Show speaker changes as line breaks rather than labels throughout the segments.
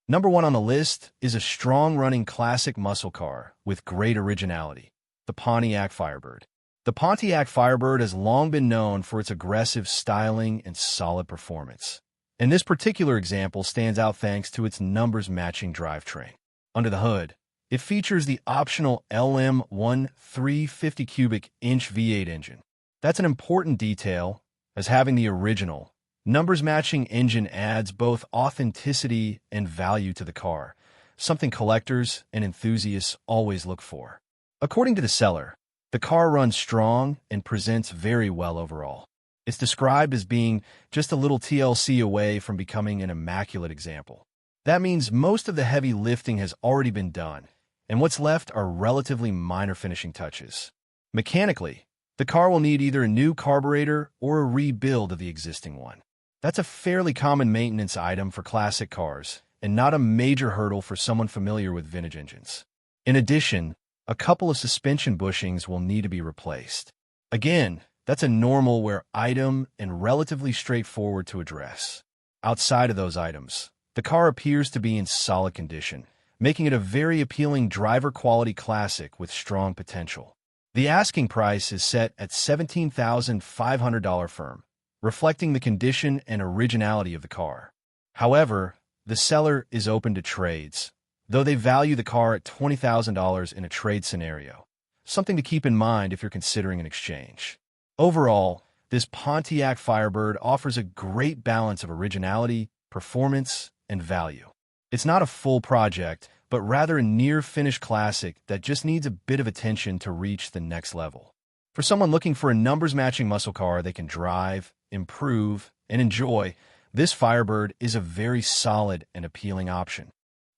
Number one on the list is a strong-running classic muscle car with great originality, the Pontiac Firebird. The Pontiac Firebird has long been known for its aggressive styling and solid performance. And this particular example stands out thanks to its numbers-matching drivetrain. Under the hood, it features the optional LM1 350 cubic inch V8 engine. That's an important detail, as having the original, numbers-matching engine adds both authenticity and value to the car, something collectors and enthusiasts always look for. According to the seller, the car runs strong and presents very well overall. It's described as being just a little TLC away from becoming an immaculate example. That means most of the heavy lifting has already been done, and what's left are relatively minor finishing touches. Mechanically, the car will need either a new carburetor or a rebuild of the existing one. That's a fairly common maintenance item for classic cars, and not a major hurdle for someone familiar with vintage engines. In addition, a couple of suspension bushings will need to be replaced. Again, that's a normal wear item and relatively straightforward to address. Outside of those items, the car appears to be in solid condition, making it a very appealing driver-quality classic with strong potential. The asking price is set at $17,500 firm, reflecting the condition and originality of the car. However, the seller is open to trades, though they value the car at $20,000 in a trade scenario, something to keep in mind if you're considering an exchange. Overall, this Pontiac Firebird offers a great balance of originality, performance, and value. It's not a full project, but rather a near-finished classic that just needs a bit of attention to reach the next level. For someone looking for a numbers-matching muscle car they can drive, improve, and enjoy, this Firebird is a very solid and appealing option.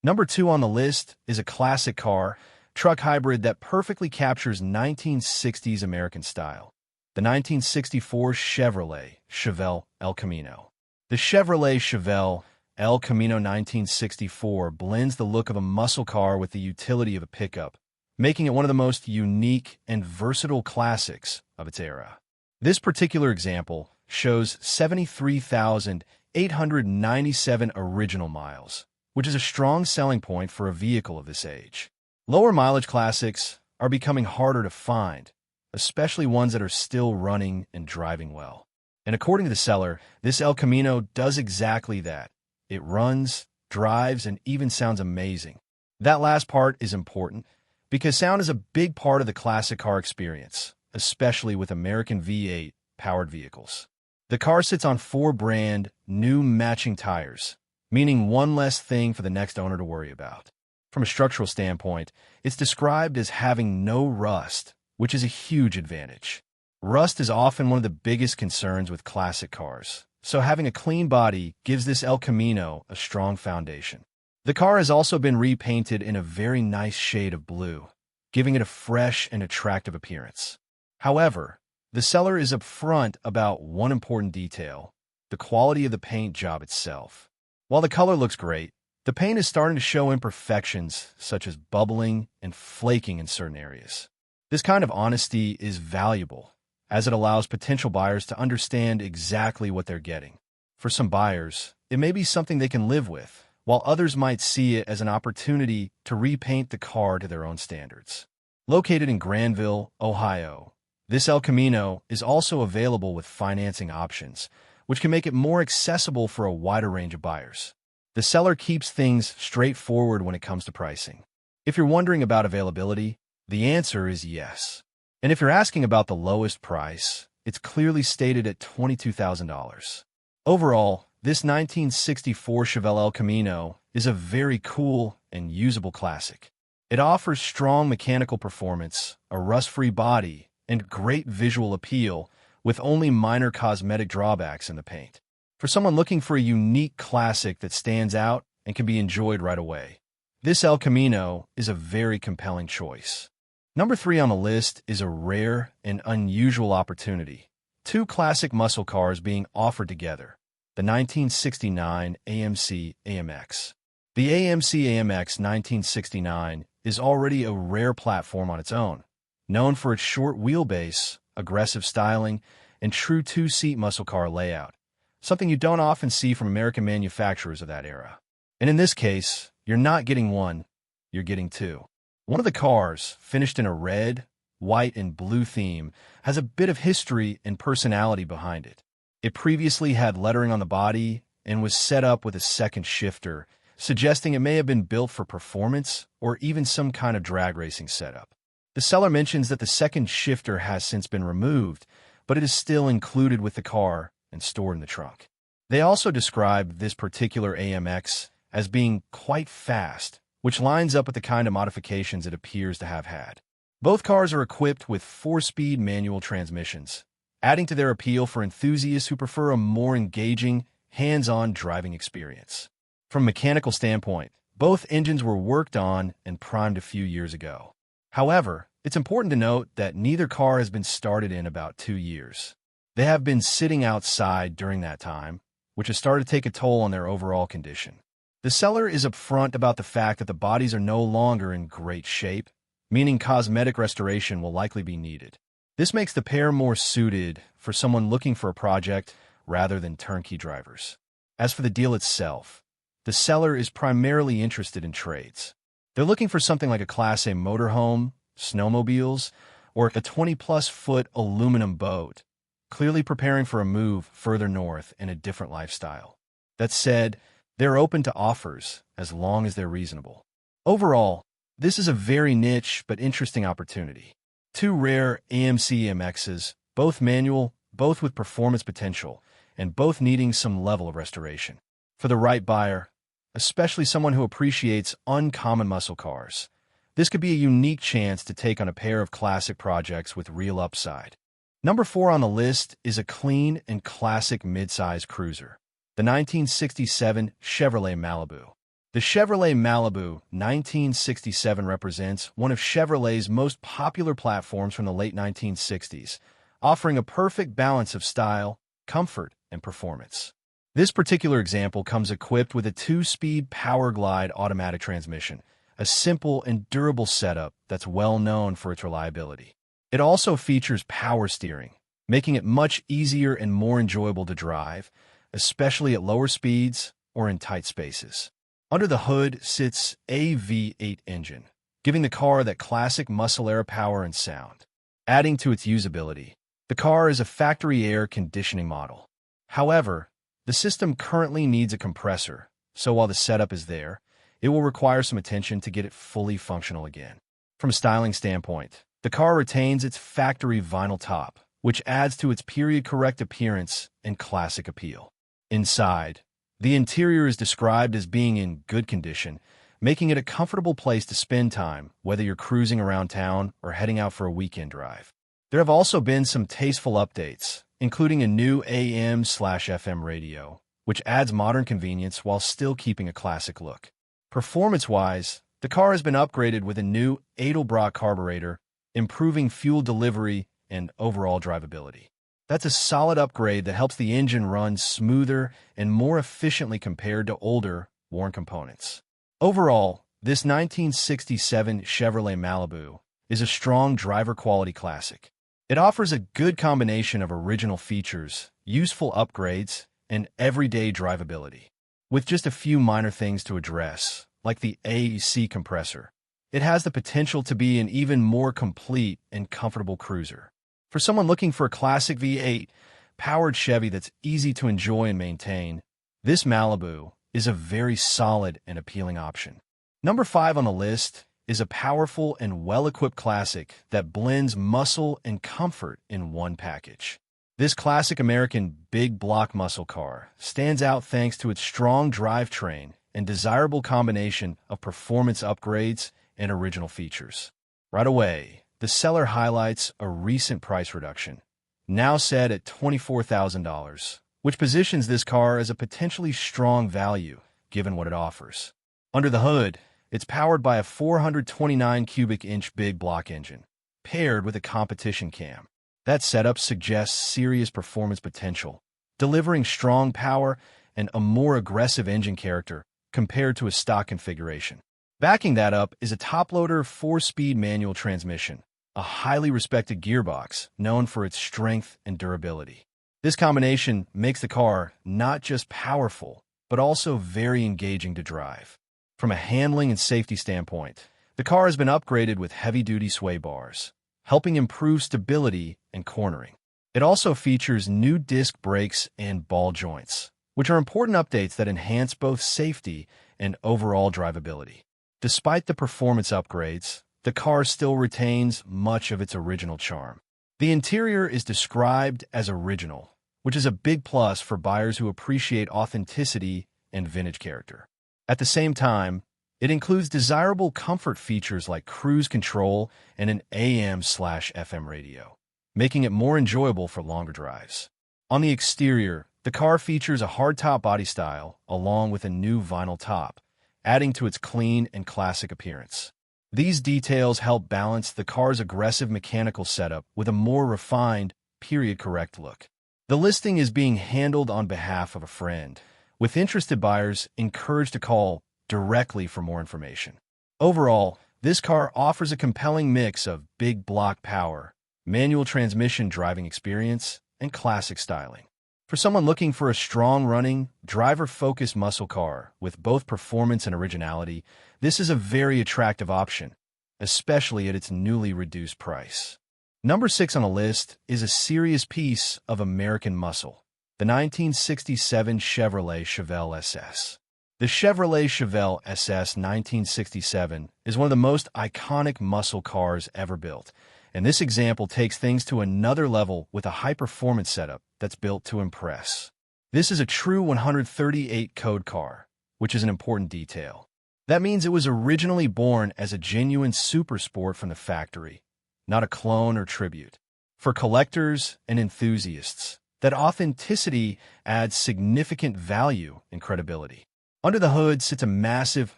Number two on the list is a classic car, truck hybrid that perfectly captures 1960s American style. The 1964 Chevrolet Chevelle El Camino. The Chevrolet Chevelle El Camino 1964 blends the look of a muscle car with the utility of a pickup, making it one of the most unique and versatile classics of its era. This particular example shows 73,897 original miles, which is a strong selling point for a vehicle of this age. Lower mileage classics are becoming harder to find, especially ones that are still running and driving well. And according to the seller, this El Camino does exactly that. It runs, drives, and even sounds amazing. That last part is important because sound is a big part of the classic car experience, especially with American V8 powered vehicles. The car sits on 4 brand new matching tires, meaning one less thing for the next owner to worry about. From a structural standpoint, it's described as having no rust, which is a huge advantage. Rust is often one of the biggest concerns with classic cars, so having a clean body gives this El Camino a strong foundation. The car has also been repainted in a very nice shade of blue, giving it a fresh and attractive appearance. However, the seller is upfront about one important detail: the quality of the paint job itself. While the color looks great, the paint is starting to show imperfections such as bubbling and flaking in certain areas. This kind of honesty is valuable, as it allows potential buyers to understand exactly what they're getting. For some buyers, it may be something they can live with, while others might see it as an opportunity to repaint the car to their own standards. Located in Granville, Ohio, this El Camino is also available with financing options, which can make it more accessible for a wider range of buyers. The seller keeps things straightforward when it comes to pricing. If you're wondering about availability, the answer is yes. And if you're asking about the lowest price, it's clearly stated at $22,000. Overall, this 1964 Chevelle El Camino is a very cool and usable classic. It offers strong mechanical performance, a rust-free body, and great visual appeal, with only minor cosmetic drawbacks in the paint. For someone looking for a unique classic that stands out and can be enjoyed right away, this El Camino is a very compelling choice. Number 3 on the list is a rare and unusual opportunity: 2 classic muscle cars being offered together. The 1969 AMC AMX. The AMC AMX 1969 is already a rare platform on its own, known for its short wheelbase, aggressive styling, and true 2-seat muscle car layout, something you don't often see from American manufacturers of that era. And in this case, you're not getting one, you're getting two. One of the cars, finished in a red, white, and blue theme, has a bit of history and personality behind it. It previously had lettering on the body and was set up with a second shifter, suggesting it may have been built for performance or even some kind of drag racing setup. The seller mentions that the second shifter has since been removed, but it is still included with the car and stored in the trunk. They also describe this particular AMX as being quite fast, which lines up with the kind of modifications it appears to have had. Both cars are equipped with 4-speed manual transmissions, adding to their appeal for enthusiasts who prefer a more engaging, hands-on driving experience. From a mechanical standpoint, both engines were worked on and primed a few years ago. However, it's important to note that neither car has been started in about 2 years. They have been sitting outside during that time, which has started to take a toll on their overall condition. The seller is upfront about the fact that the bodies are no longer in great shape, meaning cosmetic restoration will likely be needed. This makes the pair more suited for someone looking for a project rather than turnkey drivers. As for the deal itself, the seller is primarily interested in trades. They're looking for something like a Class A motorhome, snowmobiles, or a 20-plus foot aluminum boat, clearly preparing for a move further north in a different lifestyle. That said, they're open to offers as long as they're reasonable. Overall, this is a very niche but interesting opportunity. 2 rare AMC MXs, both manual, both with performance potential, and both needing some level of restoration. For the right buyer, especially someone who appreciates uncommon muscle cars, this could be a unique chance to take on a pair of classic projects with real upside. Number 4 on the list is a clean and classic midsize cruiser, the 1967 Chevrolet Malibu. The Chevrolet Malibu 1967 represents one of Chevrolet's most popular platforms from the late 1960s, offering a perfect balance of style, comfort, and performance. This particular example comes equipped with a 2-speed Power Glide automatic transmission, a simple and durable setup that's well known for its reliability. It also features power steering, making it much easier and more enjoyable to drive, especially at lower speeds or in tight spaces. Under the hood sits a V8 engine, giving the car that classic muscle air power and sound. Adding to its usability, the car is a factory air conditioning model. However, the system currently needs a compressor, so while the setup is there, it will require some attention to get it fully functional again. From a styling standpoint, the car retains its factory vinyl top, which adds to its period-correct appearance and classic appeal. Inside, the interior is described as being in good condition, making it a comfortable place to spend time, whether you're cruising around town or heading out for a weekend drive. There have also been some tasteful updates, including a new AM/FM radio, which adds modern convenience while still keeping a classic look. Performance-wise, the car has been upgraded with a new Edelbrock carburetor, improving fuel delivery and overall drivability. That's a solid upgrade that helps the engine run smoother and more efficiently compared to older, worn components. Overall, this 1967 Chevrolet Malibu is a strong driver-quality classic. It offers a good combination of original features, useful upgrades, and everyday drivability. With just a few minor things to address, like the AC compressor, it has the potential to be an even more complete and comfortable cruiser. For someone looking for a classic V8 powered Chevy that's easy to enjoy and maintain, this Malibu is a very solid and appealing option. Number 5 on the list is a powerful and well-equipped classic that blends muscle and comfort in one package. This classic American big block muscle car stands out thanks to its strong drivetrain and desirable combination of performance upgrades and original features. Right away, the seller highlights a recent price reduction, now set at $24,000, which positions this car as a potentially strong value given what it offers. Under the hood, it's powered by a 429 cubic inch big block engine, paired with a competition cam. That setup suggests serious performance potential, delivering strong power and a more aggressive engine character compared to a stock configuration. Backing that up is a top-loader 4-speed manual transmission, a highly respected gearbox known for its strength and durability. This combination makes the car not just powerful, but also very engaging to drive. From a handling and safety standpoint, the car has been upgraded with heavy-duty sway bars, helping improve stability and cornering. It also features new disc brakes and ball joints, which are important updates that enhance both safety and overall drivability. Despite the performance upgrades, the car still retains much of its original charm. The interior is described as original, which is a big plus for buyers who appreciate authenticity and vintage character. At the same time, it includes desirable comfort features like cruise control and an AM/FM radio, making it more enjoyable for longer drives. On the exterior, the car features a hardtop body style along with a new vinyl top, adding to its clean and classic appearance. These details help balance the car's aggressive mechanical setup with a more refined, period-correct look. The listing is being handled on behalf of a friend, with interested buyers encouraged to call directly for more information. Overall, this car offers a compelling mix of big block power, manual transmission driving experience, and classic styling. For someone looking for a strong-running, driver-focused muscle car with both performance and originality, this is a very attractive option, especially at its newly reduced price. Number 6 on the list is a serious piece of American muscle, the 1967 Chevrolet Chevelle SS. The Chevrolet Chevelle SS 1967 is one of the most iconic muscle cars ever built, and this example takes things to another level with a high-performance setup that's built to impress. This is a true 138 code car, which is an important detail. That means it was originally born as a genuine super sport from the factory, not a clone or tribute. For collectors and enthusiasts, that authenticity adds significant value and credibility. Under the hood sits a massive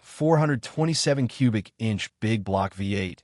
427 cubic inch big block V8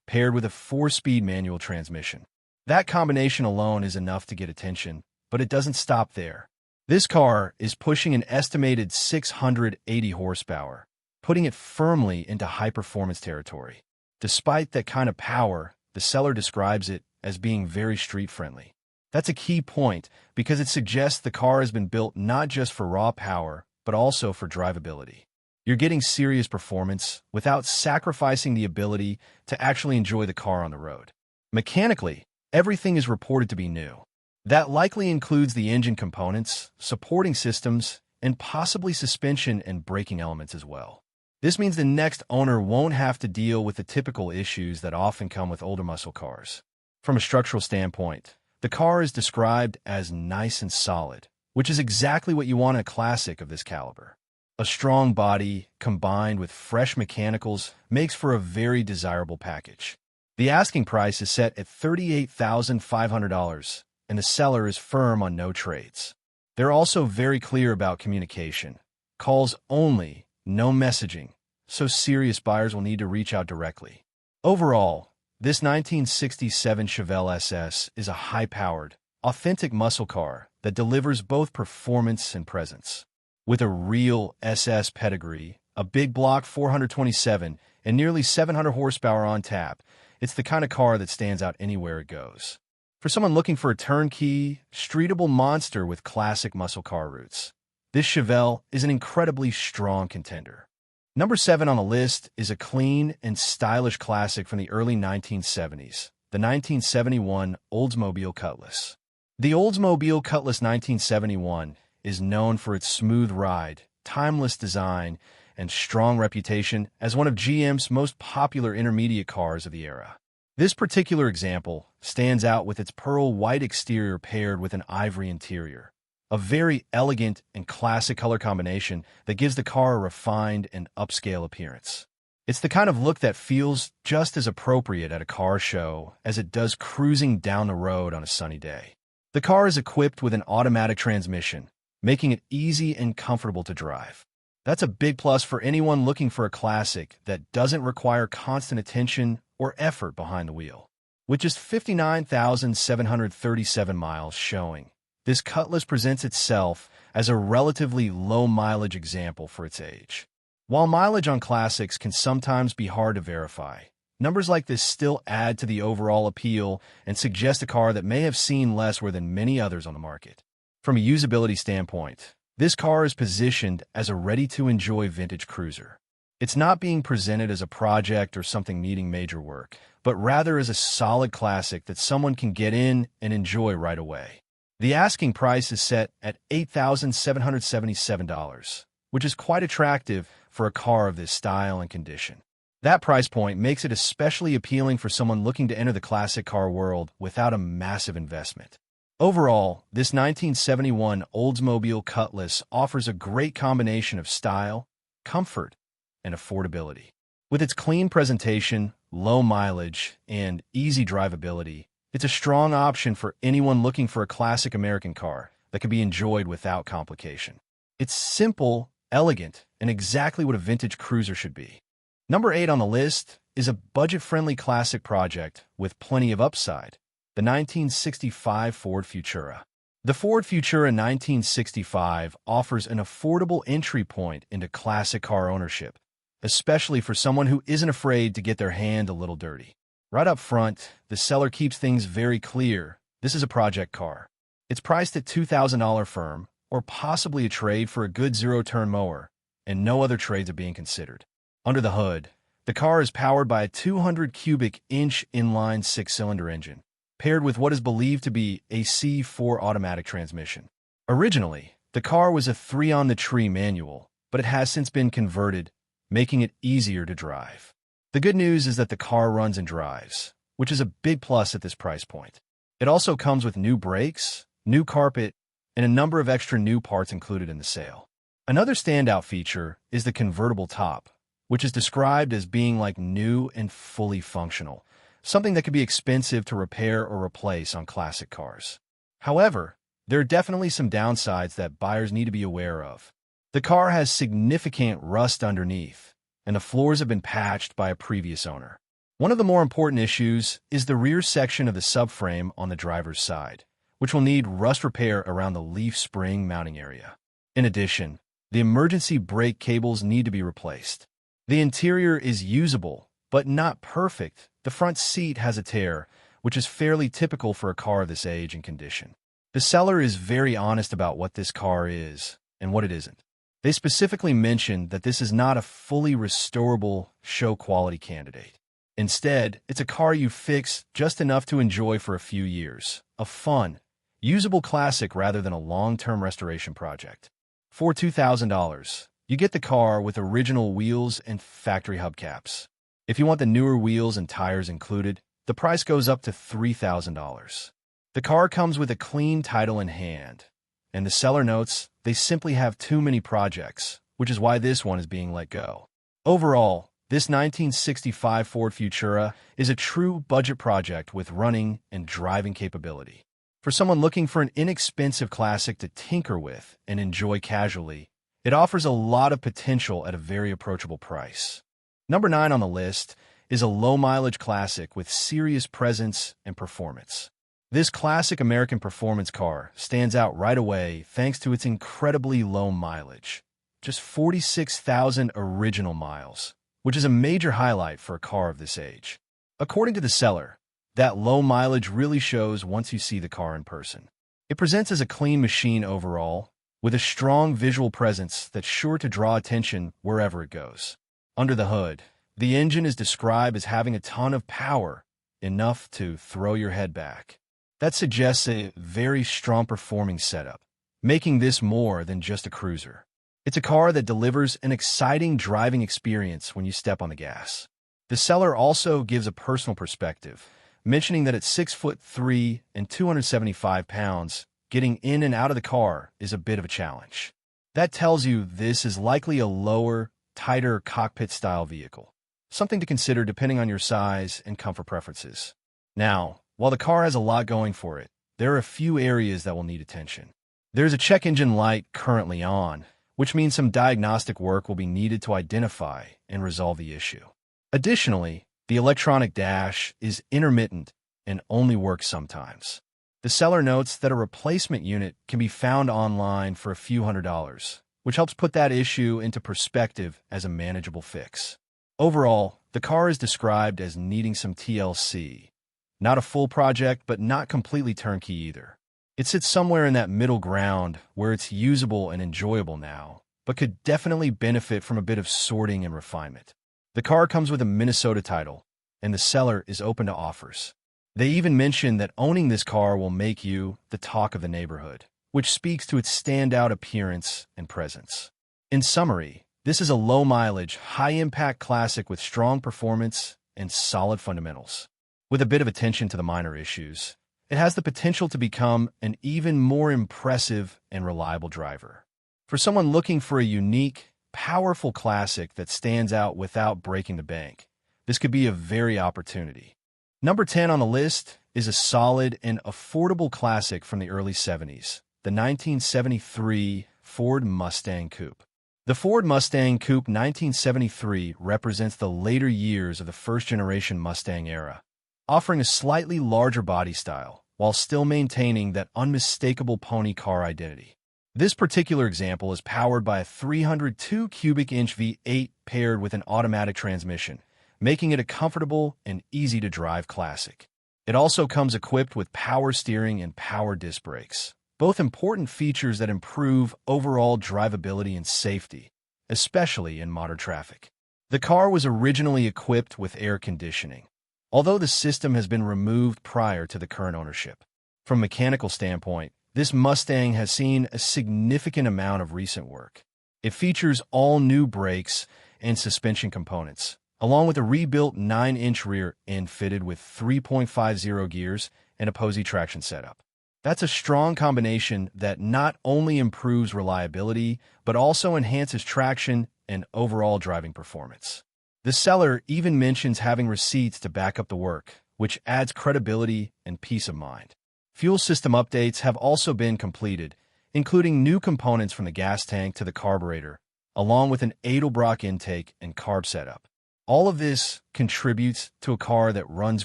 paired with a 4-speed manual transmission. That combination alone is enough to get attention, but it doesn't stop there. This car is pushing an estimated 680 horsepower, putting it firmly into high-performance territory. Despite that kind of power, the seller describes it as being very street-friendly. That's a key point because it suggests the car has been built not just for raw power, but also for drivability. You're getting serious performance without sacrificing the ability to actually enjoy the car on the road. Mechanically, everything is reported to be new. That likely includes the engine components, supporting systems, and possibly suspension and braking elements as well. This means the next owner won't have to deal with the typical issues that often come with older muscle cars. From a structural standpoint, the car is described as nice and solid, which is exactly what you want in a classic of this caliber. A strong body, combined with fresh mechanicals, makes for a very desirable package. The asking price is set at $38,500, and the seller is firm on no trades. They're also very clear about communication. Calls only, no messaging, so serious buyers will need to reach out directly. Overall, this 1967 Chevelle SS is a high-powered, authentic muscle car that delivers both performance and presence. With a real SS pedigree, a big block 427, and nearly 700 horsepower on tap, it's the kind of car that stands out anywhere it goes. For someone looking for a turnkey, streetable monster with classic muscle car roots, this Chevelle is an incredibly strong contender. Number 7 on the list is a clean and stylish classic from the early 1970s, the 1971 Oldsmobile Cutlass. The Oldsmobile Cutlass 1971 is known for its smooth ride, timeless design, and strong reputation as one of GM's most popular intermediate cars of the era. This particular example stands out with its pearl white exterior paired with an ivory interior, a very elegant and classic color combination that gives the car a refined and upscale appearance. It's the kind of look that feels just as appropriate at a car show as it does cruising down the road on a sunny day. The car is equipped with an automatic transmission, making it easy and comfortable to drive. That's a big plus for anyone looking for a classic that doesn't require constant attention or effort behind the wheel. With just 59,737 miles showing, this Cutlass presents itself as a relatively low-mileage example for its age. While mileage on classics can sometimes be hard to verify, numbers like this still add to the overall appeal and suggest a car that may have seen less wear than many others on the market. From a usability standpoint, This car is positioned as a ready-to-enjoy vintage cruiser. It's not being presented as a project or something needing major work, but rather as a solid classic that someone can get in and enjoy right away. The asking price is set at $8,777, which is quite attractive for a car of this style and condition. That price point makes it especially appealing for someone looking to enter the classic car world without a massive investment. Overall, this 1971 Oldsmobile Cutlass offers a great combination of style, comfort, and affordability. With its clean presentation, low mileage, and easy drivability, it's a strong option for anyone looking for a classic American car that can be enjoyed without complication. It's simple, elegant, and exactly what a vintage cruiser should be. Number 8 on the list is a budget-friendly classic project with plenty of upside, the 1965 Ford Futura. The Ford Futura 1965 offers an affordable entry point into classic car ownership, especially for someone who isn't afraid to get their hand a little dirty. Right up front, the seller keeps things very clear. This is a project car. It's priced at $2,000 firm, or possibly a trade for a good zero-turn mower, and no other trades are being considered. Under the hood, the car is powered by a 200 cubic inch inline six-cylinder engine, paired with what is believed to be a C4 automatic transmission. Originally, the car was a 3-on-the-tree manual, but it has since been converted, making it easier to drive. The good news is that the car runs and drives, which is a big plus at this price point. It also comes with new brakes, new carpet, and a number of extra new parts included in the sale. Another standout feature is the convertible top, which is described as being like new and fully functional, something that could be expensive to repair or replace on classic cars. However, there are definitely some downsides that buyers need to be aware of. The car has significant rust underneath, and the floors have been patched by a previous owner. One of the more important issues is the rear section of the subframe on the driver's side, which will need rust repair around the leaf spring mounting area. In addition, the emergency brake cables need to be replaced. The interior is usable, but not perfect. The front seat has a tear, which is fairly typical for a car of this age and condition. The seller is very honest about what this car is and what it isn't. They specifically mentioned that this is not a fully restorable show-quality candidate. Instead, it's a car you fix just enough to enjoy for a few years, a fun, usable classic rather than a long-term restoration project. For $2,000, you get the car with original wheels and factory hubcaps. If you want the newer wheels and tires included, the price goes up to $3,000. The car comes with a clean title in hand, and the seller notes they simply have too many projects, which is why this one is being let go. Overall, this 1965 Ford Futura is a true budget project with running and driving capability. For someone looking for an inexpensive classic to tinker with and enjoy casually, it offers a lot of potential at a very approachable price. Number 9 on the list is a low-mileage classic with serious presence and performance. This classic American performance car stands out right away thanks to its incredibly low mileage, just 46,000 original miles, which is a major highlight for a car of this age. According to the seller, that low mileage really shows once you see the car in person. It presents as a clean machine overall, with a strong visual presence that's sure to draw attention wherever it goes. Under the hood, the engine is described as having a ton of power, enough to throw your head back. That suggests a very strong performing setup, making this more than just a cruiser. It's a car that delivers an exciting driving experience when you step on the gas. The seller also gives a personal perspective, mentioning that at 6'3" and 275 pounds, getting in and out of the car is a bit of a challenge. That tells you this is likely a lower, tighter cockpit-style vehicle, something to consider depending on your size and comfort preferences. Now, while the car has a lot going for it, there are a few areas that will need attention. There's a check engine light currently on, which means some diagnostic work will be needed to identify and resolve the issue. Additionally, the electronic dash is intermittent and only works sometimes. The seller notes that a replacement unit can be found online for a few $100s, which helps put that issue into perspective as a manageable fix. Overall, the car is described as needing some TLC. Not a full project, but not completely turnkey either. It sits somewhere in that middle ground where it's usable and enjoyable now, but could definitely benefit from a bit of sorting and refinement. The car comes with a Minnesota title, and the seller is open to offers. They even mention that owning this car will make you the talk of the neighborhood, which speaks to its standout appearance and presence. In summary, this is a low-mileage, high-impact classic with strong performance and solid fundamentals. With a bit of attention to the minor issues, it has the potential to become an even more impressive and reliable driver. For someone looking for a unique, powerful classic that stands out without breaking the bank, this could be a very opportunity. Number 10 on the list is a solid and affordable classic from the early 70s, the 1973 Ford Mustang Coupe. The Ford Mustang Coupe 1973 represents the later years of the first-generation Mustang era, offering a slightly larger body style while still maintaining that unmistakable pony car identity. This particular example is powered by a 302 cubic inch V8 paired with an automatic transmission, making it a comfortable and easy-to-drive classic. It also comes equipped with power steering and power disc brakes, both important features that improve overall drivability and safety, especially in modern traffic. The car was originally equipped with air conditioning, although the system has been removed prior to the current ownership. From a mechanical standpoint, this Mustang has seen a significant amount of recent work. It features all new brakes and suspension components, along with a rebuilt 9-inch rear end fitted with 3.50 gears and a Posey traction setup. That's a strong combination that not only improves reliability, but also enhances traction and overall driving performance. The seller even mentions having receipts to back up the work, which adds credibility and peace of mind. Fuel system updates have also been completed, including new components from the gas tank to the carburetor, along with an Edelbrock intake and carb setup. All of this contributes to a car that runs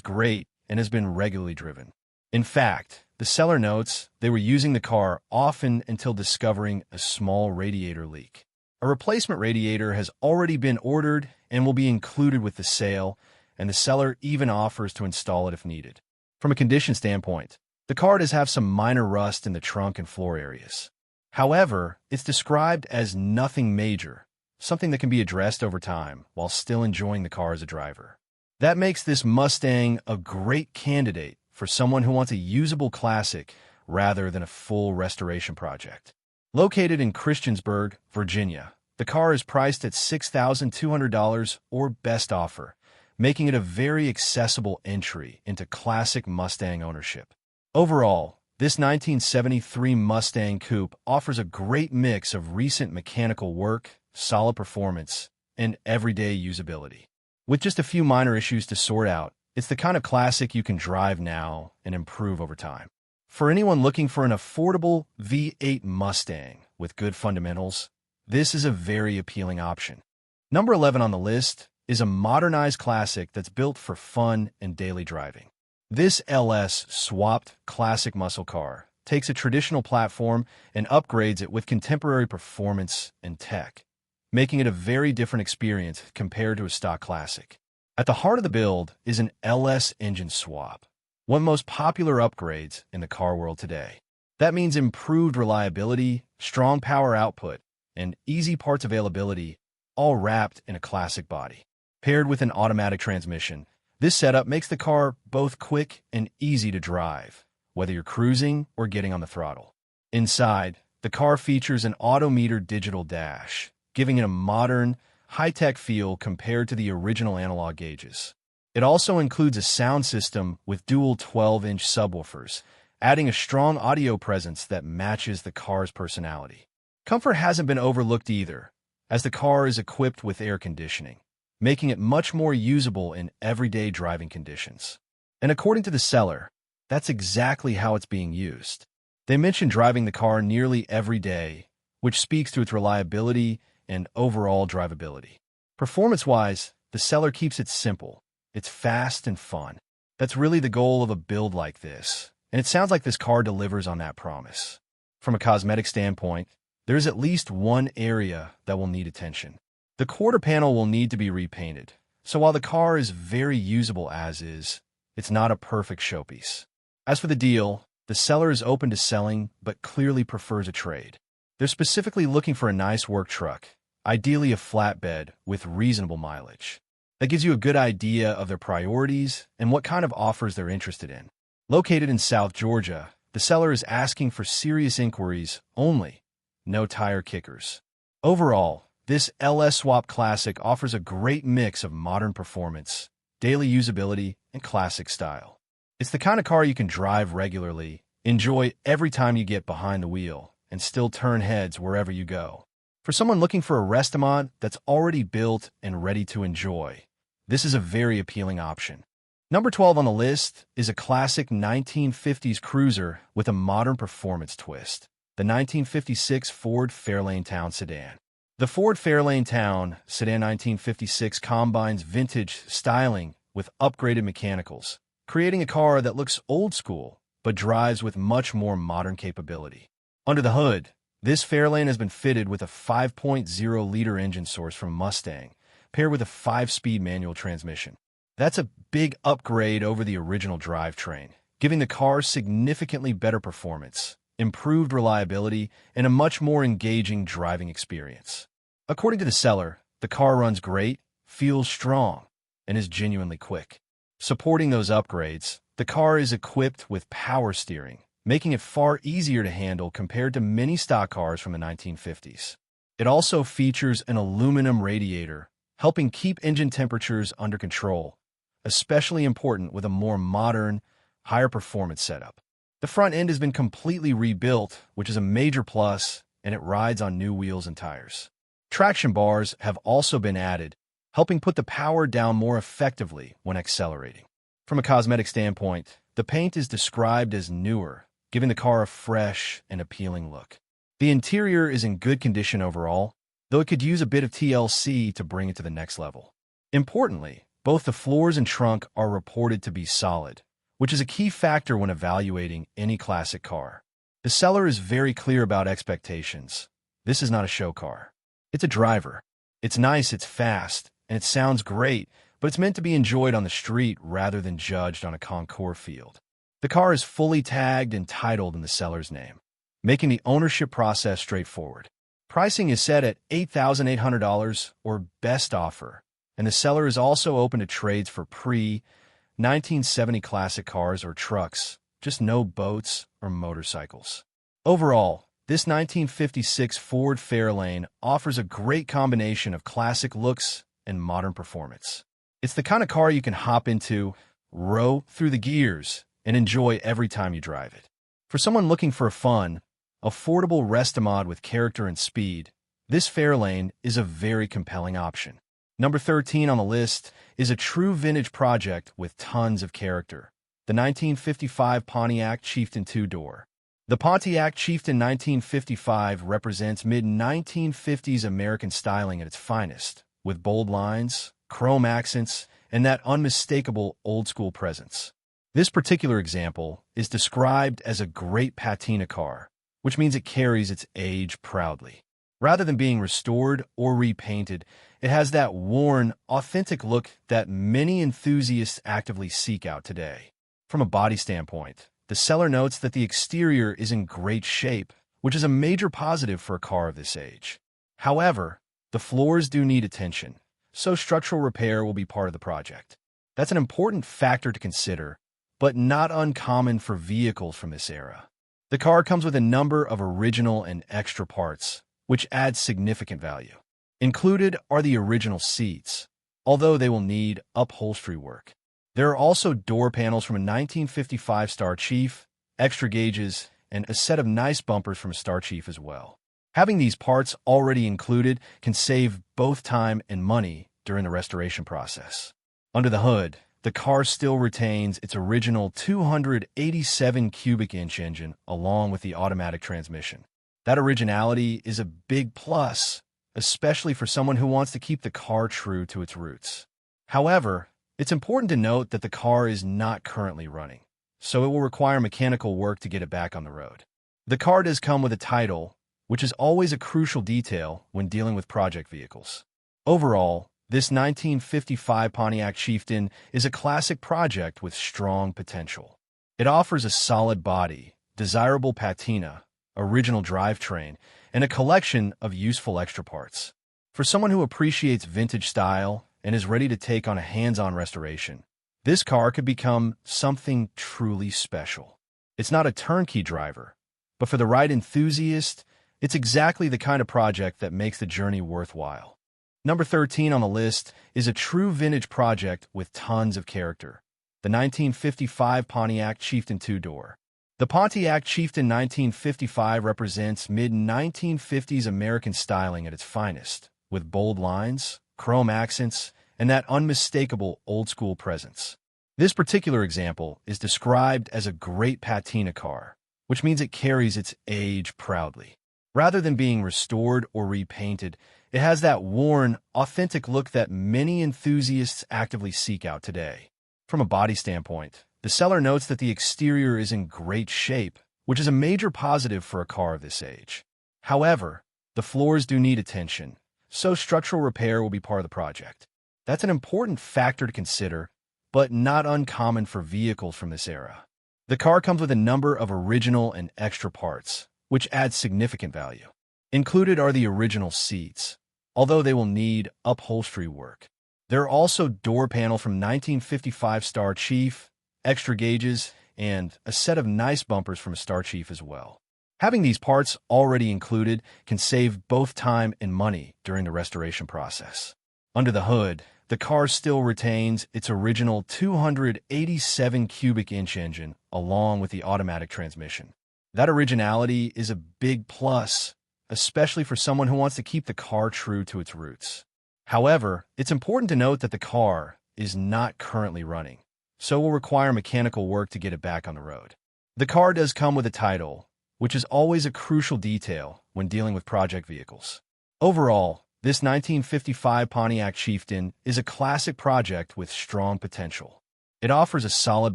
great and has been regularly driven. In fact, the seller notes they were using the car often until discovering a small radiator leak. A replacement radiator has already been ordered and will be included with the sale, and the seller even offers to install it if needed. From a condition standpoint, the car does have some minor rust in the trunk and floor areas. However, it's described as nothing major, something that can be addressed over time while still enjoying the car as a driver. That makes this Mustang a great candidate for someone who wants a usable classic rather than a full restoration project. Located in Christiansburg, Virginia, the car is priced at $6,200 or best offer, making it a very accessible entry into classic Mustang ownership. Overall, this 1973 Mustang Coupe offers a great mix of recent mechanical work, solid performance, and everyday usability. With just a few minor issues to sort out, it's the kind of classic you can drive now and improve over time. For anyone looking for an affordable V8 Mustang with good fundamentals, this is a very appealing option. Number 11 on the list is a modernized classic that's built for fun and daily driving. This LS-swapped classic muscle car takes a traditional platform and upgrades it with contemporary performance and tech, making it a very different experience compared to a stock classic. At the heart of the build is an LS engine swap, one of the most popular upgrades in the car world today. That means improved reliability, strong power output, and easy parts availability, all wrapped in a classic body. Paired with an automatic transmission, this setup makes the car both quick and easy to drive, whether you're cruising or getting on the throttle. Inside, the car features an odometer digital dash, giving it a modern, high-tech feel compared to the original analog gauges. It also includes a sound system with dual 12-inch subwoofers, adding a strong audio presence that matches the car's personality. Comfort hasn't been overlooked either, as the car is equipped with air conditioning, making it much more usable in everyday driving conditions. And according to the seller, that's exactly how it's being used. They mention driving the car nearly every day, which speaks to its reliability and overall drivability. Performance-wise, the seller keeps it simple. It's fast and fun. That's really the goal of a build like this, and it sounds like this car delivers on that promise. From a cosmetic standpoint, there's at least one area that will need attention. The quarter panel will need to be repainted, so while the car is very usable as is, it's not a perfect showpiece. As for the deal, The seller is open to selling but clearly prefers a trade. They're specifically looking for a nice work truck, ideally a flatbed with reasonable mileage. That gives you a good idea of their priorities and what kind of offers they're interested in. Located in South Georgia, the seller is asking for serious inquiries only, no tire kickers. Overall, this LS Swap Classic offers a great mix of modern performance, daily usability, and classic style. It's the kind of car you can drive regularly, enjoy every time you get behind the wheel, and still turn heads wherever you go. For someone looking for a Restamod that's already built and ready to enjoy, this is a very appealing option. Number 12 on the list is a classic 1950s cruiser with a modern performance twist, the 1956 Ford Fairlane Town sedan. The Ford Fairlane Town sedan 1956 combines vintage styling with upgraded mechanicals, creating a car that looks old school but drives with much more modern capability. Under the hood, this Fairlane has been fitted with a 5.0-liter engine source from Mustang, paired with a 5-speed manual transmission. That's a big upgrade over the original drivetrain, giving the car significantly better performance, improved reliability, and a much more engaging driving experience. According to the seller, the car runs great, feels strong, and is genuinely quick. Supporting those upgrades, the car is equipped with power steering, making it far easier to handle compared to many stock cars from the 1950s. It also features an aluminum radiator, helping keep engine temperatures under control, especially important with a more modern, higher performance setup. The front end has been completely rebuilt, which is a major plus, and it rides on new wheels and tires. Traction bars have also been added, helping put the power down more effectively when accelerating. From a cosmetic standpoint, the paint is described as newer, giving the car a fresh and appealing look. The interior is in good condition overall, though it could use a bit of TLC to bring it to the next level. Importantly, both the floors and trunk are reported to be solid, which is a key factor when evaluating any classic car. The seller is very clear about expectations. This is not a show car. It's a driver. It's nice, it's fast, and it sounds great, but it's meant to be enjoyed on the street rather than judged on a concours field. The car is fully tagged and titled in the seller's name, making the ownership process straightforward. Pricing is set at $8,800 or best offer, and the seller is also open to trades for pre-1970 classic cars or trucks, just no boats or motorcycles. Overall, this 1956 Ford Fairlane offers a great combination of classic looks and modern performance. It's the kind of car you can hop into, row through the gears, and enjoy every time you drive it. For someone looking for a fun, affordable Restamod with character and speed, this Fairlane is a very compelling option. Number 13 on the list is a true vintage project with tons of character, the 1955 Pontiac Chieftain two-door. The Pontiac Chieftain 1955 represents mid-1950s American styling at its finest, with bold lines, chrome accents, and that unmistakable old-school presence. This particular example is described as a great patina car, which means it carries its age proudly. Rather than being restored or repainted, it has that worn, authentic look that many enthusiasts actively seek out today. From a body standpoint, the seller notes that the exterior is in great shape, which is a major positive for a car of this age. However, the floors do need attention, so structural repair will be part of the project. That's an important factor to consider, but not uncommon for vehicles from this era. The car comes with a number of original and extra parts, which adds significant value. Included are the original seats, although they will need upholstery work. There are also door panels from a 1955 Star Chief, extra gauges, and a set of nice bumpers from a Star Chief as well. Having these parts already included can save both time and money during the restoration process. Under the hood, the car still retains its original 287 cubic inch engine along with the automatic transmission. That originality is a big plus, especially for someone who wants to keep the car true to its roots. However, it's important to note that the car is not currently running, so it will require mechanical work to get it back on the road. The car does come with a title, which is always a crucial detail when dealing with project vehicles. Overall, this 1955 Pontiac Chieftain is a classic project with strong potential. It offers a solid body, desirable patina, original drivetrain, and a collection of useful extra parts. For someone who appreciates vintage style and is ready to take on a hands-on restoration, this car could become something truly special. It's not a turnkey driver, but for the right enthusiast, it's exactly the kind of project that makes the journey worthwhile. Number 13 on the list is a true vintage project with tons of character. The 1955 Pontiac Chieftain two-door. The Pontiac Chieftain 1955 represents mid-1950s American styling at its finest, with bold lines, chrome accents, and that unmistakable old-school presence. This particular example is described as a great patina car, which means it carries its age proudly. Rather than being restored or repainted, it has that worn, authentic look that many enthusiasts actively seek out today. From a body standpoint, the seller notes that the exterior is in great shape, which is a major positive for a car of this age. However, the floors do need attention, so structural repair will be part of the project. That's an important factor to consider, but not uncommon for vehicles from this era. The car comes with a number of original and extra parts, which adds significant value. Included are the original seats, although they will need upholstery work. There are also door panel from 1955 Star Chief, extra gauges, and a set of nice bumpers from a Star Chief as well. Having these parts already included can save both time and money during the restoration process. Under the hood, the car still retains its original 287 cubic inch engine along with the automatic transmission. That originality is a big plus, especially for someone who wants to keep the car true to its roots. However, it's important to note that the car is not currently running, so will require mechanical work to get it back on the road. The car does come with a title, which is always a crucial detail when dealing with project vehicles. Overall, this 1955 Pontiac Chieftain is a classic project with strong potential. It offers a solid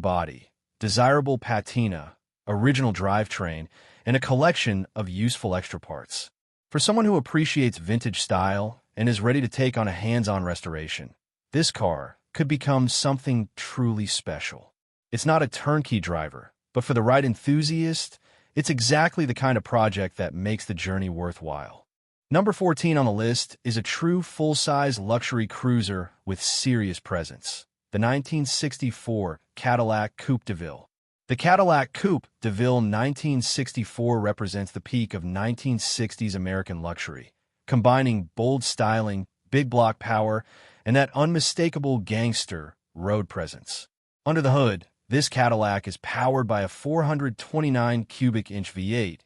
body, desirable patina, original drivetrain, and a collection of useful extra parts. For someone who appreciates vintage style and is ready to take on a hands-on restoration, this car could become something truly special. It's not a turnkey driver, but for the right enthusiast, it's exactly the kind of project that makes the journey worthwhile. Number 14 on the list is a true full-size luxury cruiser with serious presence. The 1964 Cadillac Coupe de Ville. The Cadillac Coupe de Ville 1964 represents the peak of 1960s American luxury, combining bold styling, big block power, and that unmistakable gangster road presence. Under the hood, this Cadillac is powered by a 429 cubic inch V8,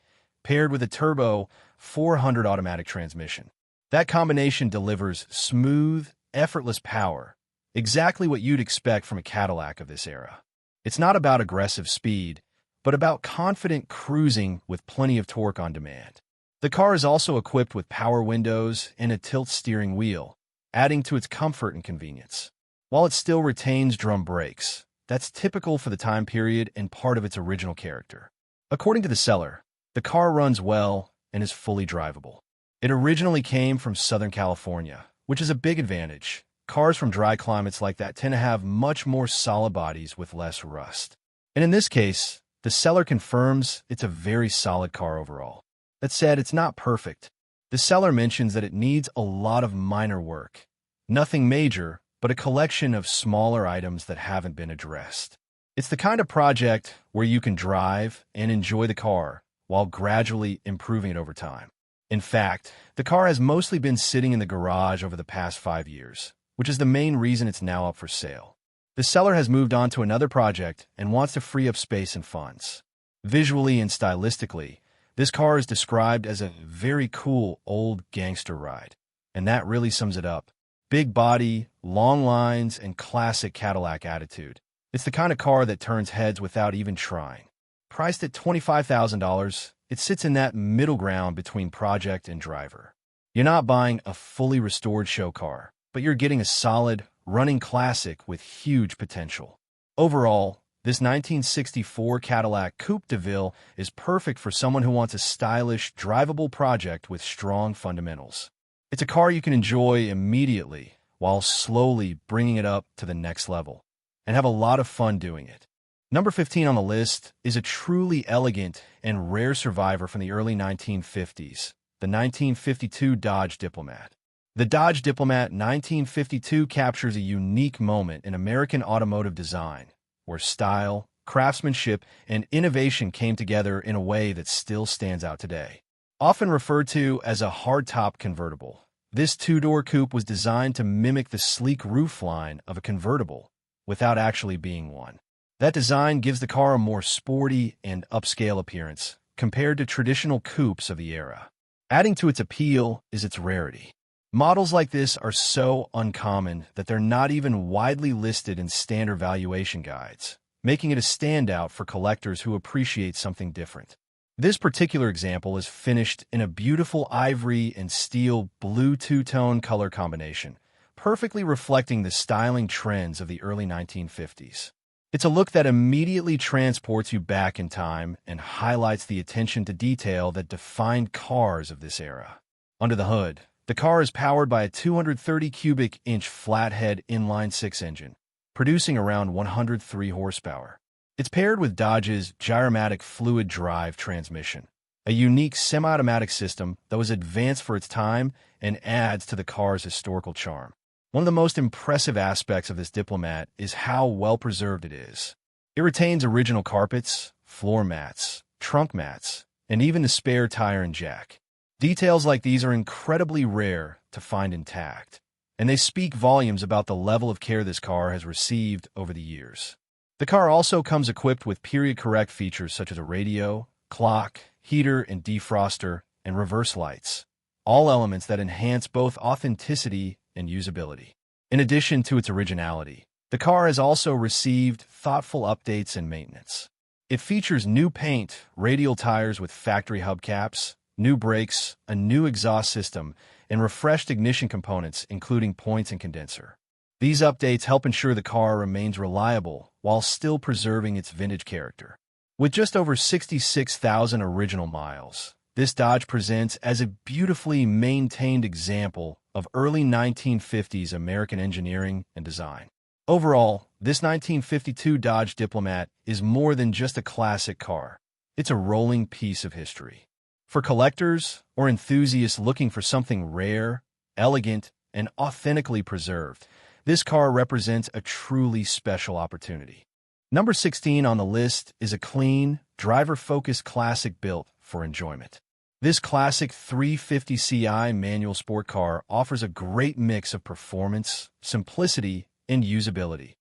paired with a turbo 400 automatic transmission. That combination delivers smooth, effortless power, exactly what you'd expect from a Cadillac of this era. It's not about aggressive speed, but about confident cruising with plenty of torque on demand. The car is also equipped with power windows and a tilt steering wheel, adding to its comfort and convenience. While it still retains drum brakes, that's typical for the time period and part of its original character. According to the seller, the car runs well and is fully drivable. It originally came from Southern California, which is a big advantage. Cars from dry climates like that tend to have much more solid bodies with less rust. And in this case, the seller confirms it's a very solid car overall. That said, it's not perfect. The seller mentions that it needs a lot of minor work. Nothing major, but a collection of smaller items that haven't been addressed. It's the kind of project where you can drive and enjoy the car while gradually improving it over time. In fact, the car has mostly been sitting in the garage over the past 5 years, which is the main reason it's now up for sale. The seller has moved on to another project and wants to free up space and funds. Visually and stylistically, this car is described as a very cool old gangster ride, and that really sums it up. Big body, long lines, and classic Cadillac attitude. It's the kind of car that turns heads without even trying. Priced at $25,000, it sits in that middle ground between project and driver. You're not buying a fully restored show car, but you're getting a solid, running classic with huge potential. Overall, this 1964 Cadillac Coupe de Ville is perfect for someone who wants a stylish, drivable project with strong fundamentals. It's a car you can enjoy immediately while slowly bringing it up to the next level, and have a lot of fun doing it. Number 15 on the list is a truly elegant and rare survivor from the early 1950s, the 1952 Dodge Diplomat. The Dodge Diplomat 1952 captures a unique moment in American automotive design, where style, craftsmanship, and innovation came together in a way that still stands out today. Often referred to as a hardtop convertible, this two-door coupe was designed to mimic the sleek roofline of a convertible without actually being one. That design gives the car a more sporty and upscale appearance compared to traditional coupes of the era. Adding to its appeal is its rarity. Models like this are so uncommon that they're not even widely listed in standard valuation guides, making it a standout for collectors who appreciate something different. This particular example is finished in a beautiful ivory and steel blue two-tone color combination, perfectly reflecting the styling trends of the early 1950s. It's a look that immediately transports you back in time and highlights the attention to detail that defined cars of this era. Under the hood, the car is powered by a 230 cubic inch flathead inline-six engine, producing around 103 horsepower. It's paired with Dodge's Gyromatic Fluid Drive transmission, a unique semi-automatic system that was advanced for its time and adds to the car's historical charm. One of the most impressive aspects of this Diplomat is how well-preserved it is. It retains original carpets, floor mats, trunk mats, and even the spare tire and jack. Details like these are incredibly rare to find intact, and they speak volumes about the level of care this car has received over the years. The car also comes equipped with period-correct features such as a radio, clock, heater and defroster, and reverse lights, all elements that enhance both authenticity and usability. In addition to its originality, the car has also received thoughtful updates and maintenance. It features new paint, radial tires with factory hubcaps, new brakes, a new exhaust system, and refreshed ignition components including points and condenser. These updates help ensure the car remains reliable while still preserving its vintage character. With just over 66,000 original miles, this Dodge presents as a beautifully maintained example of early 1950s American engineering and design. Overall, this 1952 Dodge Diplomat is more than just a classic car. It's a rolling piece of history. For collectors or enthusiasts looking for something rare, elegant, and authentically preserved, this car represents a truly special opportunity. Number 16 on the list is a clean, driver-focused classic built for enjoyment. This classic 350ci manual sport car offers a great mix of performance, simplicity, and usability,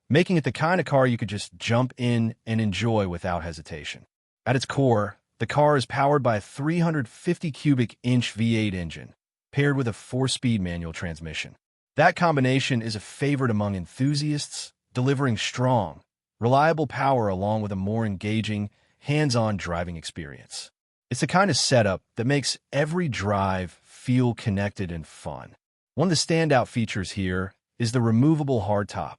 making it the kind of car you could just jump in and enjoy without hesitation. At its core, the car is powered by a 350 cubic inch V8 engine, paired with a 4-speed manual transmission. That combination is a favorite among enthusiasts, delivering strong, reliable power along with a more engaging, hands-on driving experience. It's the kind of setup that makes every drive feel connected and fun. One of the standout features here is the removable hardtop.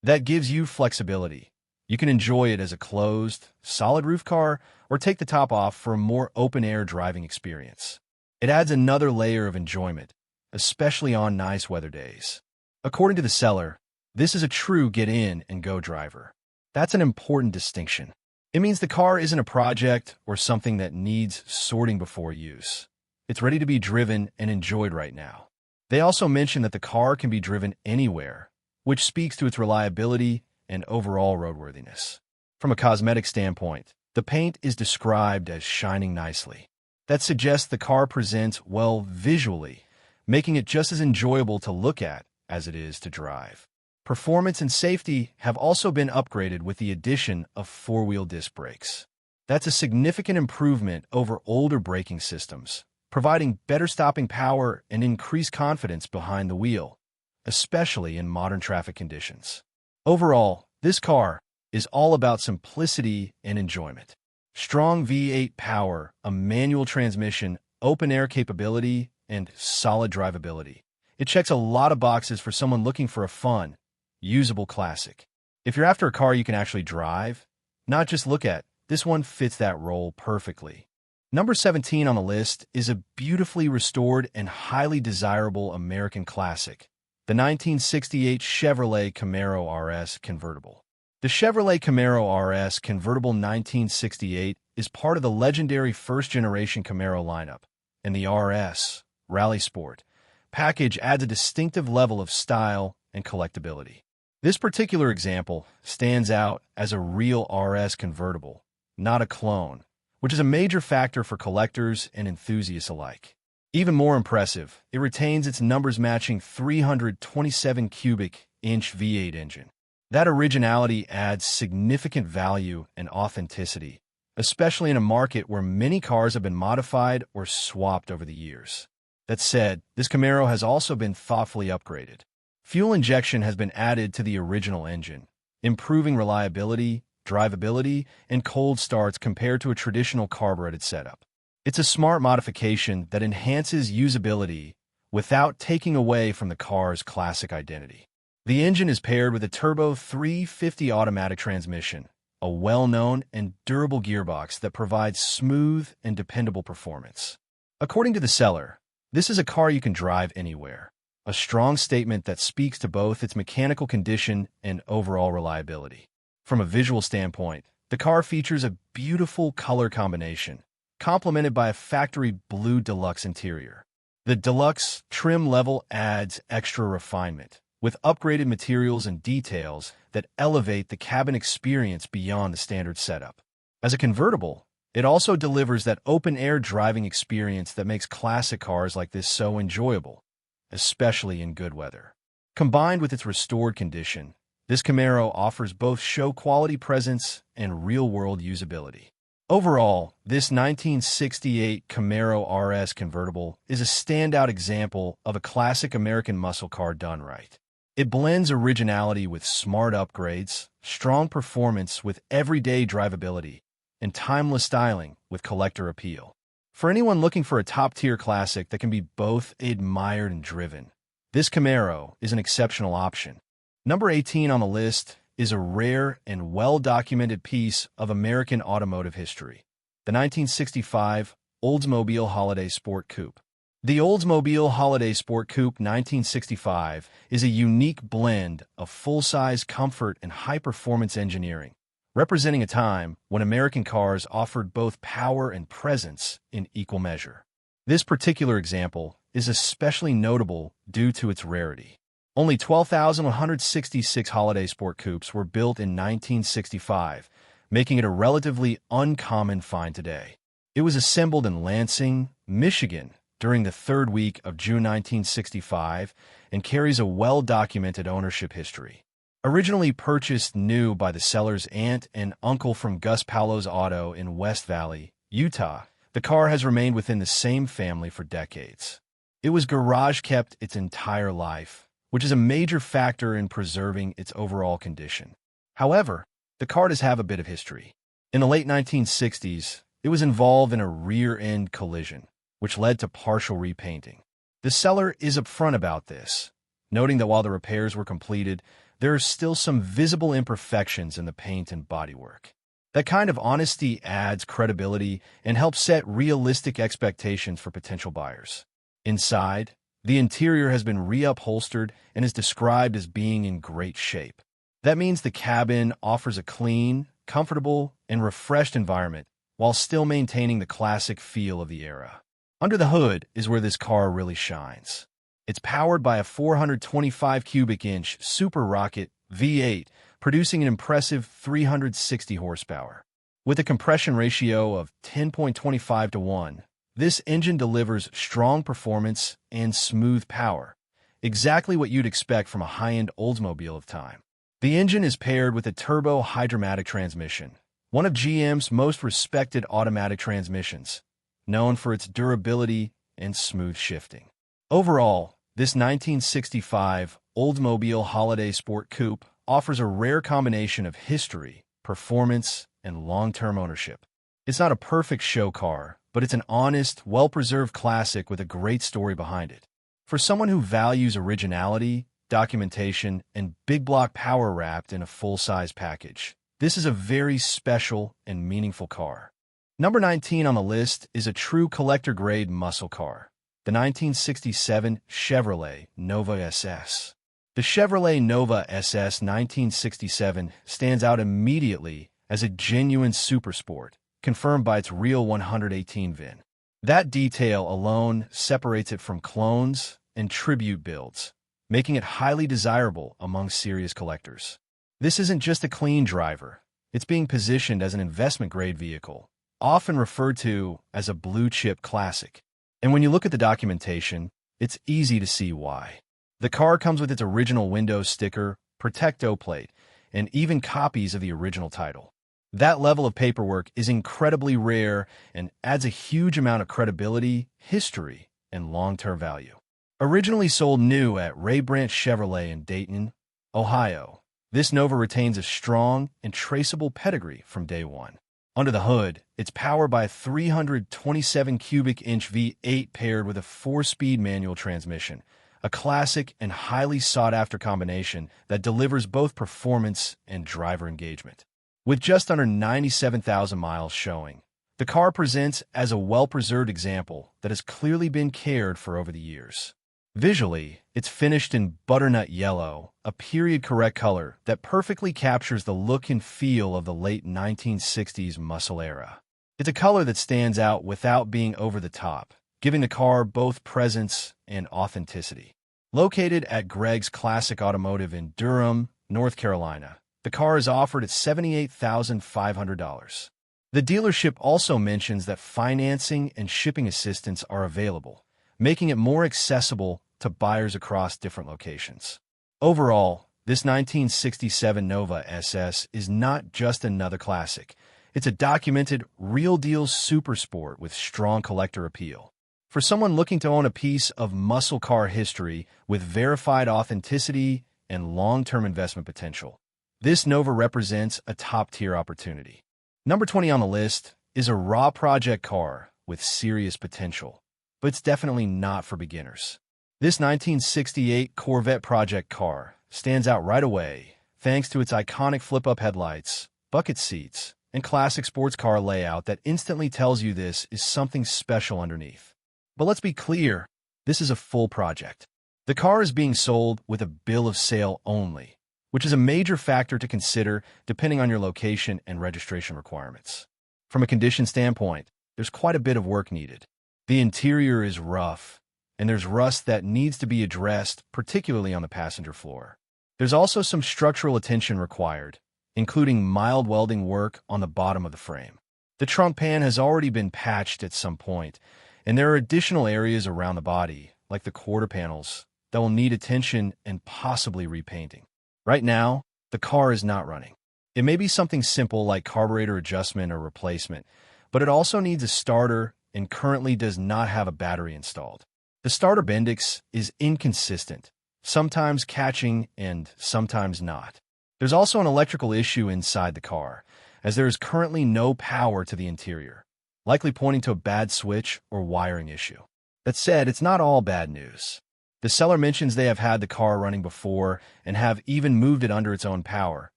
That gives you flexibility. You can enjoy it as a closed, solid roof car or take the top off for a more open-air driving experience. It adds another layer of enjoyment, especially on nice weather days. According to the seller, this is a true get-in-and-go driver. That's an important distinction. It means the car isn't a project or something that needs sorting before use. It's ready to be driven and enjoyed right now. They also mention that the car can be driven anywhere, which speaks to its reliability and overall roadworthiness. From a cosmetic standpoint, the paint is described as shining nicely. That suggests the car presents well visually, making it just as enjoyable to look at as it is to drive. Performance and safety have also been upgraded with the addition of four-wheel disc brakes. That's a significant improvement over older braking systems, providing better stopping power and increased confidence behind the wheel, especially in modern traffic conditions. Overall, this car is all about simplicity and enjoyment. Strong V8 power, a manual transmission, open-air capability, and solid drivability. It checks a lot of boxes for someone looking for a fun, usable classic. If you're after a car you can actually drive, not just look at, this one fits that role perfectly. Number 17 on the list is a beautifully restored and highly desirable American classic, the 1968 Chevrolet Camaro RS convertible. The The Chevrolet Camaro RS convertible 1968 is part of the legendary first-generation Camaro lineup, and the RS, Rally Sport, package adds a distinctive level of style and collectability. This particular example stands out as a real RS convertible, not a clone, which is a major factor for collectors and enthusiasts alike. Even more impressive, it retains its numbers-matching 327 cubic inch V8 engine. That originality adds significant value and authenticity, especially in a market where many cars have been modified or swapped over the years. That said, this Camaro has also been thoughtfully upgraded. Fuel injection has been added to the original engine, improving reliability, drivability, and cold starts compared to a traditional carbureted setup. It's a smart modification that enhances usability without taking away from the car's classic identity. The engine is paired with a turbo 350 automatic transmission, a well-known and durable gearbox that provides smooth and dependable performance. According to the seller, this is a car you can drive anywhere, a strong statement that speaks to both its mechanical condition and overall reliability. From a visual standpoint, the car features a beautiful color combination, complemented by a factory blue deluxe interior. The deluxe trim level adds extra refinement, with upgraded materials and details that elevate the cabin experience beyond the standard setup. As a convertible, it also delivers that open-air driving experience that makes classic cars like this so enjoyable, especially in good weather. Combined with its restored condition, this Camaro offers both show-quality presence and real-world usability. Overall, this 1968 Camaro RS convertible is a standout example of a classic American muscle car done right. It blends originality with smart upgrades, strong performance with everyday drivability, and timeless styling with collector appeal. For anyone looking for a top-tier classic that can be both admired and driven, this Camaro is an exceptional option. Number 18 on the list is a rare and well-documented piece of American automotive history, the 1965 Oldsmobile Holiday Sport Coupe. The Oldsmobile Holiday Sport Coupe 1965 is a unique blend of full-size comfort and high-performance engineering, representing a time when American cars offered both power and presence in equal measure. This particular example is especially notable due to its rarity. Only 12,166 Holiday Sport Coupes were built in 1965, making it a relatively uncommon find today. It was assembled in Lansing, Michigan, during the third week of June 1965 and carries a well-documented ownership history. Originally purchased new by the seller's aunt and uncle from Gus Paulo's Auto in West Valley, Utah, the car has remained within the same family for decades. It was garage-kept its entire life, which is a major factor in preserving its overall condition. However, the car does have a bit of history. In the late 1960s, it was involved in a rear-end collision, which led to partial repainting. The seller is upfront about this, noting that while the repairs were completed, there are still some visible imperfections in the paint and bodywork. That kind of honesty adds credibility and helps set realistic expectations for potential buyers. Inside, the interior has been reupholstered and is described as being in great shape. That means the cabin offers a clean, comfortable, and refreshed environment while still maintaining the classic feel of the era. Under the hood is where this car really shines. It's powered by a 425 cubic inch Super Rocket V8, producing an impressive 360 horsepower. With a compression ratio of 10.25 to 1, this engine delivers strong performance and smooth power, exactly what you'd expect from a high-end Oldsmobile of time. The engine is paired with a turbo hydromatic transmission, one of GM's most respected automatic transmissions, known for its durability and smooth shifting. Overall, this 1965 Oldsmobile Holiday Sport Coupe offers a rare combination of history, performance, and long-term ownership. It's not a perfect show car, but it's an honest, well-preserved classic with a great story behind it. For someone who values originality, documentation, and big-block power wrapped in a full-size package, this is a very special and meaningful car. Number 19 on the list is a true collector-grade muscle car, the 1967 Chevrolet Nova SS. The Chevrolet Nova SS 1967 stands out immediately as a genuine supersport, confirmed by its real 118 VIN. That detail alone separates it from clones and tribute builds, making it highly desirable among serious collectors. This isn't just a clean driver. It's being positioned as an investment-grade vehicle, often referred to as a blue-chip classic. And when you look at the documentation, it's easy to see why. The car comes with its original Windows sticker, Protecto plate, and even copies of the original title. That level of paperwork is incredibly rare and adds a huge amount of credibility, history, and long-term value. Originally sold new at Ray Branch Chevrolet in Dayton, Ohio, this Nova retains a strong and traceable pedigree from day one. Under the hood, it's powered by a 327 cubic inch V8 paired with a 4-speed manual transmission, a classic and highly sought-after combination that delivers both performance and driver engagement. With just under 97,000 miles showing, the car presents as a well-preserved example that has clearly been cared for over the years. Visually, it's finished in butternut yellow, a period-correct color that perfectly captures the look and feel of the late 1960s muscle era. It's a color that stands out without being over the top, giving the car both presence and authenticity. Located at Greg's Classic Automotive in Durham, North Carolina, the car is offered at $78,500. The dealership also mentions that financing and shipping assistance are available, making it more accessible to buyers across different locations. Overall, this 1967 Nova SS is not just another classic. It's a documented, real-deal supersport with strong collector appeal. For someone looking to own a piece of muscle car history with verified authenticity and long-term investment potential, this Nova represents a top-tier opportunity. Number 20 on the list is a raw project car with serious potential, but it's definitely not for beginners. This 1968 Corvette project car stands out right away thanks to its iconic flip-up headlights, bucket seats, and classic sports car layout that instantly tells you this is something special underneath. But let's be clear, this is a full project. The car is being sold with a bill of sale only, which is a major factor to consider depending on your location and registration requirements. From a condition standpoint, there's quite a bit of work needed. The interior is rough, and there's rust that needs to be addressed, particularly on the passenger floor. There's also some structural attention required, including mild welding work on the bottom of the frame. The trunk pan has already been patched at some point, and there are additional areas around the body, like the quarter panels, that will need attention and possibly repainting. Right now, the car is not running. It may be something simple like carburetor adjustment or replacement, but it also needs a starter and currently does not have a battery installed. The starter bendix is inconsistent, sometimes catching and sometimes not. There's also an electrical issue inside the car, as there is currently no power to the interior, likely pointing to a bad switch or wiring issue. That said, it's not all bad news. The seller mentions they have had the car running before and have even moved it under its own power,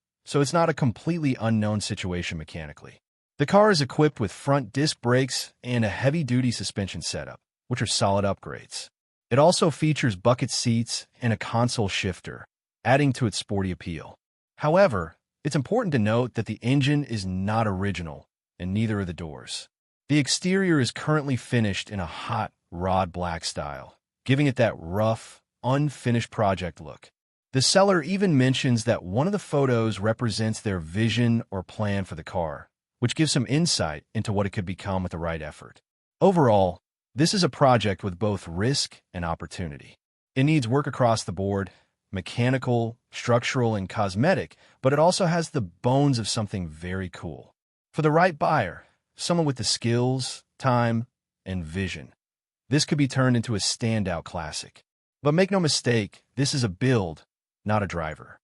so it's not a completely unknown situation mechanically. The car is equipped with front disc brakes and a heavy-duty suspension setup, which are solid upgrades. It also features bucket seats and a console shifter, adding to its sporty appeal. However, it's important to note that the engine is not original, and neither are the doors. The exterior is currently finished in a hot, rod black style, giving it that rough, unfinished project look. The seller even mentions that one of the photos represents their vision or plan for the car, which gives some insight into what it could become with the right effort. Overall, this is a project with both risk and opportunity. It needs work across the board, mechanical, structural, and cosmetic, but it also has the bones of something very cool. For the right buyer, someone with the skills, time, and vision, this could be turned into a standout classic. But make no mistake, this is a build, not a driver.